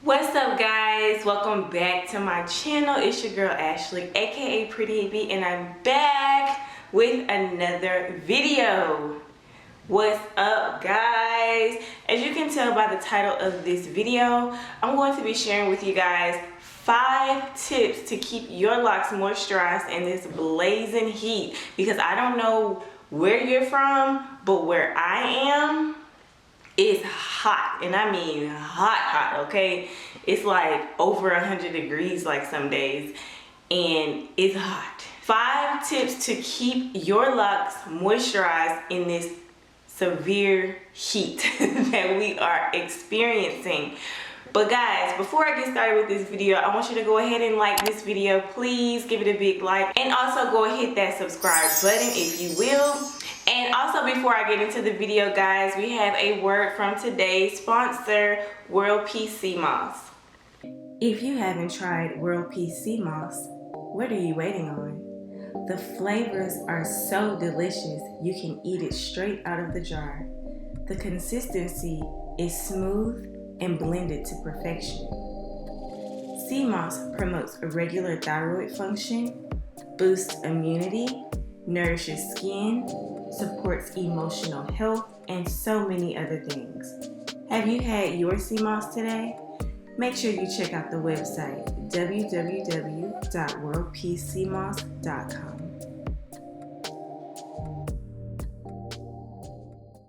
What's up, guys? Welcome back to my channel. It's your girl Ashley, aka Pretty Hippie, and I'm back with another video. What's up, guys? As you can tell by the title of this video, I'm going to be sharing with you guys 5 tips to keep your locks moisturized in this blazing heat, because I don't know where you're from, but where I am, it's hot, and I mean hot, okay? It's like over 100 degrees like some days, and it's hot. 5 tips to keep your locks moisturized in this severe heat that we are experiencing. But guys, before I get started with this video, I want you to go ahead and like this video. Please give it a big like, and also go and hit that subscribe button if you will. And also, before I get into the video, guys, we have a word from today's sponsor, World Peace Sea Moss. If you haven't tried World Peace Sea Moss, what are you waiting on? The flavors are so delicious, you can eat it straight out of the jar. The consistency is smooth and blended to perfection. Sea moss promotes irregular thyroid function, boosts immunity, nourishes skin, supports emotional health, and so many other things. Have you had your sea moss today? Make sure you check out the website www.worldpeaceseamoss.com.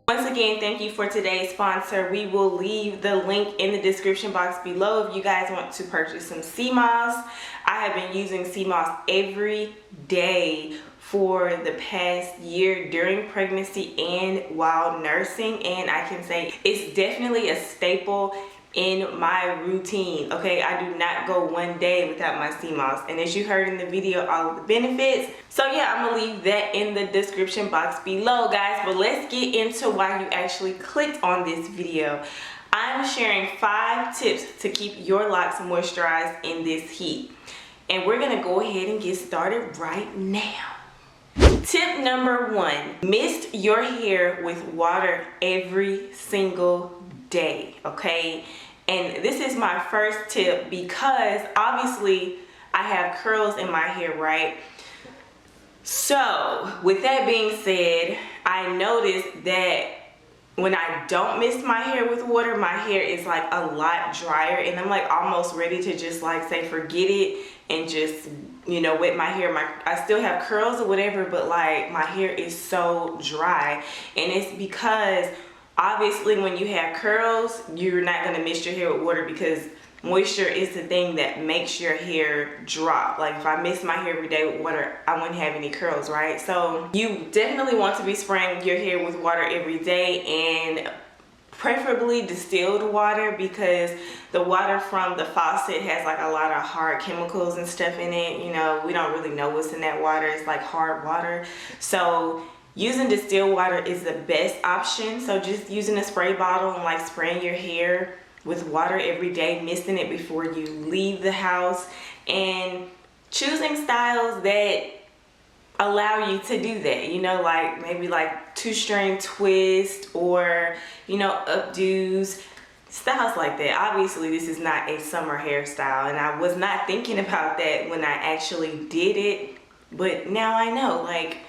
Once again, thank you for today's sponsor. We will leave the link in the description box below if you guys want to purchase some sea moss. I have been using sea moss every day for the past year during pregnancy and while nursing, and I can say it's definitely a staple in my routine. Okay, I do not go one day without my sea moss, and as you heard in the video, all of the benefits. So yeah, I'm gonna leave that in the description box below, guys. But let's get into why you actually clicked on this video. I'm sharing 5 tips to keep your locks moisturized in this heat, and we're gonna go ahead and get started right now. Tip number 1, mist your hair with water every single day, okay? And this is my first tip because obviously I have curls in my hair, right? So with that being said, I noticed that when I don't mist my hair with water, my hair is like a lot drier, and I'm like almost ready to just like say forget it and just, you know, wet my hair. I still have curls or whatever, but like my hair is so dry, and it's because obviously when you have curls, you're not going to mist your hair with water because moisture is the thing that makes your hair drop. Like if I mist my hair every day with water, I wouldn't have any curls, right? So you definitely want to be spraying your hair with water every day, and preferably distilled water, because the water from the faucet has like a lot of hard chemicals and stuff in it. You know, we don't really know what's in that water. It's like hard water. So using distilled water is the best option. So just using a spray bottle and like spraying your hair with water every day, misting it before you leave the house, and choosing styles that allow you to do that, you know, like maybe like 2-string twist, or, you know, updos, styles like that. Obviously this is not a summer hairstyle, and I was not thinking about that when I actually did it, but now I know, like,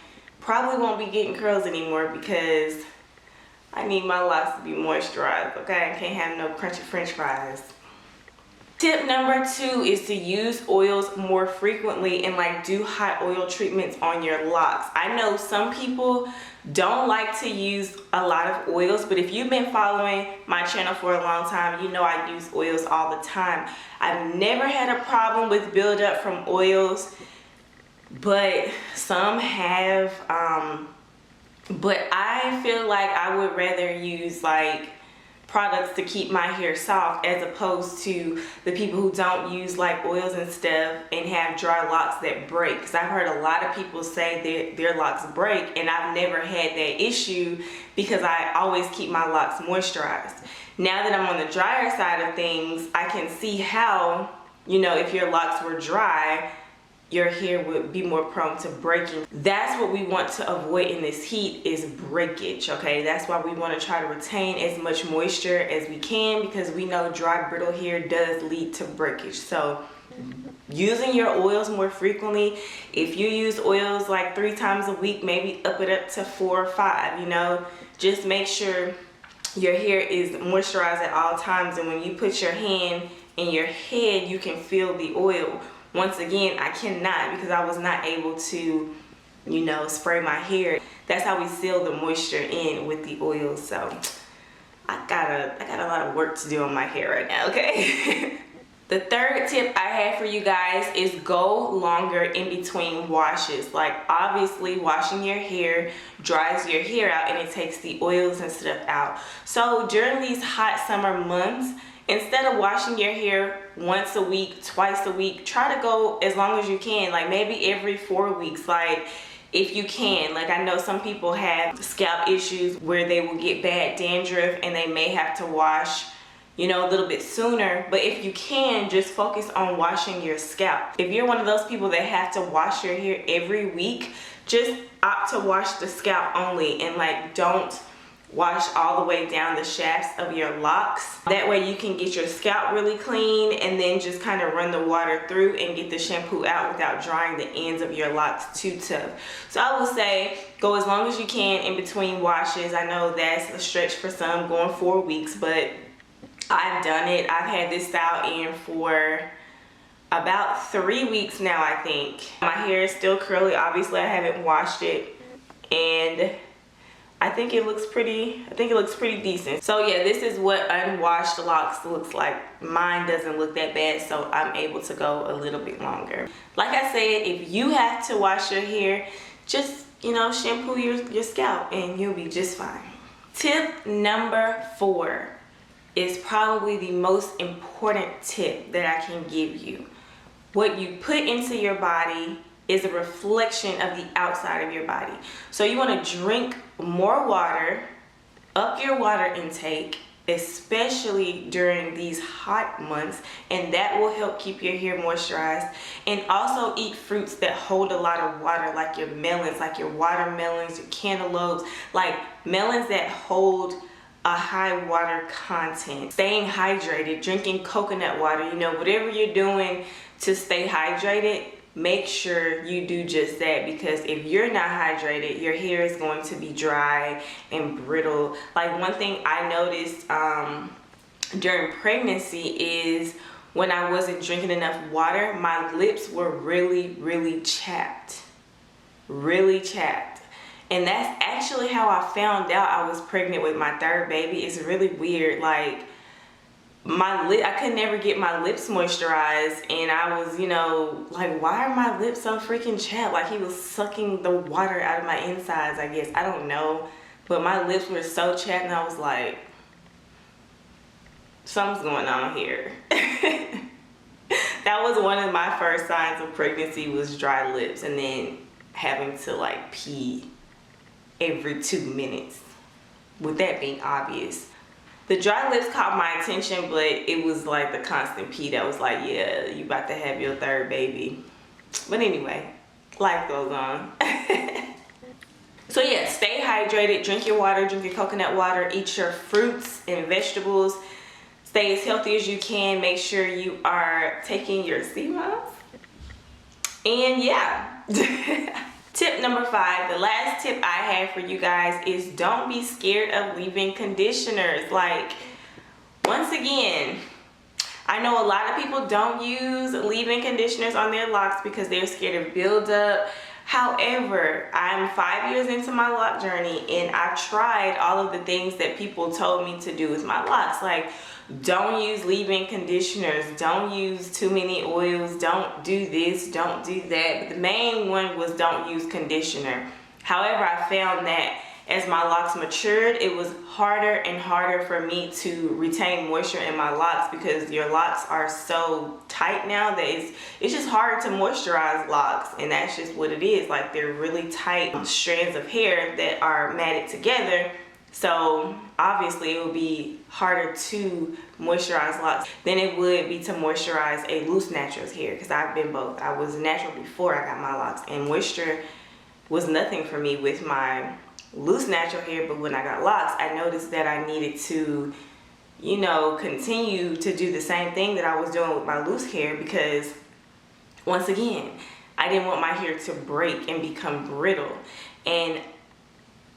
probably won't be getting curls anymore because I need my locks to be moisturized, okay? I can't have no crunchy french fries. Tip number 2 is to use oils more frequently and like do hot oil treatments on your locks. I know some people don't like to use a lot of oils, but if you've been following my channel for a long time, you know I use oils all the time. I've never had a problem with buildup from oils, but some have. But I feel like I would rather use like products to keep my hair soft, as opposed to the people who don't use like oils and stuff and have dry locks that break. Because I've heard a lot of people say their locks break, and I've never had that issue because I always keep my locks moisturized. Now that I'm on the drier side of things, I can see how, you know, if your locks were dry, your hair would be more prone to breaking. That's what we want to avoid in this heat, is breakage, okay? That's why we want to try to retain as much moisture as we can, because we know dry, brittle hair does lead to breakage. So using your oils more frequently. If you use oils like 3 times a week, maybe up it up to 4 or 5, you know, just make sure your hair is moisturized at all times. And when you put your hand in your head, you can feel the oil. Once again, I cannot, because I was not able to, you know, spray my hair. That's how we seal the moisture in with the oil. So I got a lot of work to do on my hair right now, okay? The third tip I have for you guys is go longer in between washes. Like, obviously washing your hair dries your hair out and it takes the oils and stuff out. So during these hot summer months, instead of washing your hair once a week, twice a week, try to go as long as you can, like maybe every 4 weeks, like if you can. Like, I know some people have scalp issues where they will get bad dandruff and they may have to wash, you know, a little bit sooner. But if you can, just focus on washing your scalp. If you're one of those people that have to wash your hair every week, just opt to wash the scalp only, and like don't wash all the way down the shafts of your locks. That way you can get your scalp really clean, and then just kind of run the water through and get the shampoo out without drying the ends of your locks too tough. So I will say go as long as you can in between washes. I know that's a stretch for some, going 4 weeks, but I've done it. I've had this style in for about 3 weeks now, I think. My hair is still curly. Obviously, I haven't washed it, and I think it looks pretty decent. So yeah, this is what unwashed locks looks like. Mine doesn't look that bad, so I'm able to go a little bit longer. Like I said, if you have to wash your hair, just, you know, shampoo your scalp and you'll be just fine. Tip number 4 is probably the most important tip that I can give you. What you put into your body is a reflection of the outside of your body. So you want to drink more water, up your water intake, especially during these hot months, and that will help keep your hair moisturized. And also eat fruits that hold a lot of water, like your melons, like your watermelons, your cantaloupes, like melons that hold a high water content. Staying hydrated, drinking coconut water, you know, whatever you're doing to stay hydrated, make sure you do just that, because if you're not hydrated, your hair is going to be dry and brittle. Like, one thing I noticed during pregnancy is when I wasn't drinking enough water, my lips were really chapped. Really chapped. And that's actually how I found out I was pregnant with my 3rd baby. It's really weird. Like, I could never get my lips moisturized, and I was, you know, like, why are my lips so freaking chapped? Like, he was sucking the water out of my insides, I guess. I don't know. But my lips were so chapped, and I was like, something's going on here. That was one of my first signs of pregnancy, was dry lips, and then having to like pee every 2 minutes, with that being obvious. The dry lips caught my attention, but it was like the constant pee that was like, yeah, you about to have your 3rd baby. But anyway, life goes on. So yeah, stay hydrated, drink your water, drink your coconut water, eat your fruits and vegetables, stay as healthy as you can, make sure you are taking your CMOS. And yeah. Tip number 5, the last tip I have for you guys, is don't be scared of leave-in conditioners. Like, once again, I know a lot of people don't use leave-in conditioners on their locks because they're scared of buildup. However, I'm 5 years into my lock journey, and I've tried all of the things that people told me to do with my locks. Like, don't use leave-in conditioners, don't use too many oils, don't do this, don't do that. But the main one was don't use conditioner. However, I found that as my locks matured, it was harder and harder for me to retain moisture in my locks, because your locks are so tight now that it's just hard to moisturize locks, and that's just what it is. Like, they're really tight strands of hair that are matted together, So obviously it would be harder to moisturize locks than it would be to moisturize a loose naturals hair, because I've been both. I was natural before I got my locks, and moisture was nothing for me with my loose natural hair. But when I got locks, I noticed that I needed to, you know, continue to do the same thing that I was doing with my loose hair, because once again, I didn't want my hair to break and become brittle. And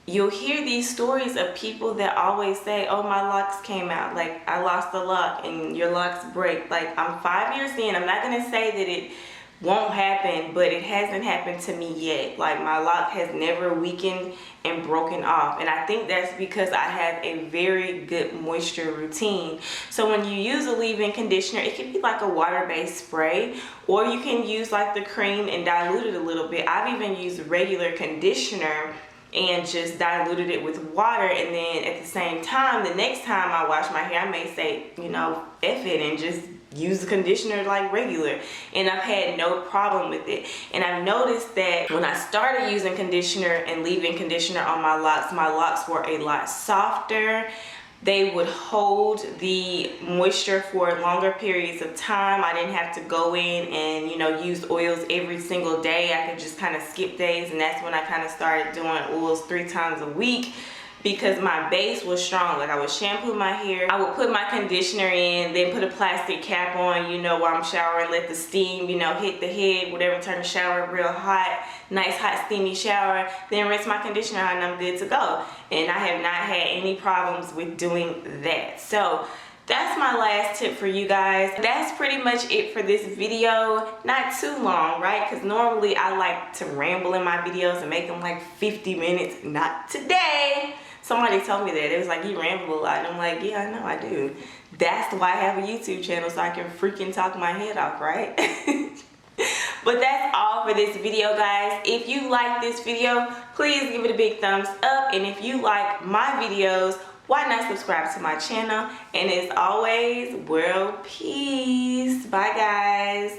you'll hear these stories of people that always say, oh, my locks came out, like I lost a lock and your locks break. Like, I'm 5 years in. I'm not gonna say that it won't happen, but it hasn't happened to me yet. Like, my lock has never weakened and broken off, and I think that's because I have a very good moisture routine. So when you use a leave-in conditioner, it can be like a water-based spray, or you can use like the cream and dilute it a little bit. I've even used regular conditioner and just diluted it with water, and then at the same time, the next time I wash my hair, I may say, you know, F it, and just use the conditioner like regular, and I've had no problem with it. And I've noticed that when I started using conditioner and leave-in conditioner on my locks were a lot softer. They would hold the moisture for longer periods of time. I didn't have to go in and, you know, use oils every single day. I could just kind of skip days, and that's when I kind of started doing oils 3 times a week, because my base was strong. Like, I would shampoo my hair, I would put my conditioner in, then put a plastic cap on, you know, while I'm showering, let the steam, you know, hit the head, whatever, turn the shower real hot, nice hot steamy shower, then rinse my conditioner out, and I'm good to go. And I have not had any problems with doing that. So that's my last tip for you guys. That's pretty much it for this video. Not too long, right? Because normally I like to ramble in my videos and make them like 50 minutes. Not today. Somebody told me that. It was like, you ramble a lot. And I'm like, yeah, I know I do. That's why I have a YouTube channel, so I can freaking talk my head off, right? But that's all for this video, guys. If you like this video, please give it a big thumbs up. And if you like my videos, why not subscribe to my channel? And as always, world peace. Bye, guys.